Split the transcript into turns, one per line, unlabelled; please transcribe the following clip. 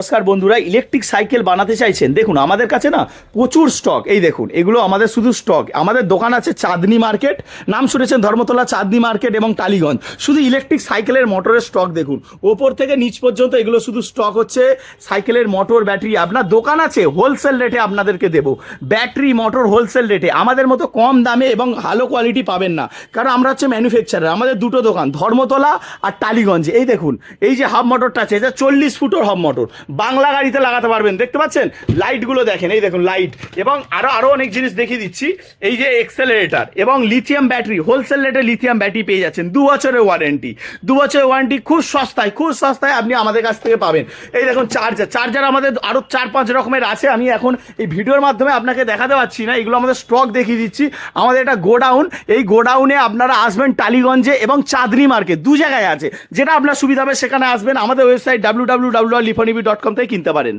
নমস্কার বন্ধুরা, electric cycle বানাতে চাইছেন? দেখুন আমাদের কাছে না প্রচুর স্টক। এই দেখুন, এগুলো আমাদের শুধু স্টক। আমাদের দোকান আছে চাঁদনি মার্কেট, নাম শুনেছেন ধর্মতলা চাঁদনি মার্কেট এবং টালিগঞ্জ। শুধু ইলেকট্রিক সাইকেলের মোটরের স্টক দেখুন, ওপর থেকে নিচ পর্যন্ত এগুলো শুধু স্টক হচ্ছে। সাইকেলের মোটর ব্যাটারি আপনার দোকান আছে, হোলসেল রেটে আপনাদেরকে দেবো। ব্যাটারি মোটর হোলসেল রেটে আমাদের মতো কম দামে এবং ভালো কোয়ালিটি পাবেন না, কারণ আমরা হচ্ছে ম্যানুফ্যাকচারার। আমাদের দুটো দোকান, ধর্মতলা আর টালিগঞ্জে। এই দেখুন, এই যে হাফ মোটরটা আছে, এটা 40 ফুটের হাফ মোটর, বাংলা গাড়িতে লাগাতে পারবেন। দেখতে পাচ্ছেন লাইটগুলো দেখেন, এই দেখুন লাইট, এবং আরো অনেক জিনিস দেখিয়ে দিচ্ছি। এই যে এক্সেলারেটর এবং লিথিয়াম ব্যাটারি, হোলসেল রেটে লিথিয়াম ব্যাটারি পেয়ে যাচ্ছেন। 2 বছরের ওয়ারেন্টি, 2 বছরের ওয়ারেন্টি, খুব সস্তায় আপনি আমাদের কাছ থেকে পাবেন। এই দেখুন চার্জার আমাদের আরো 4-5 রকমের আছে। আমি এখন এই ভিডিওর মাধ্যমে আপনাকে দেখাতে পারছি না, এগুলো আমাদের স্টক দেখিয়ে দিচ্ছি। আমাদের এটা গোডাউন, এই গোডাউনে আপনারা আসবেন টালিগঞ্জে এবং চাঁদনি মার্কেট, দু জায়গায় আছে। যেটা আপনার সুবিধা হবে সেখানে আসবেন। আমাদের ওয়েবসাইট www.liphonib.com থেকে কিনতে পারেন।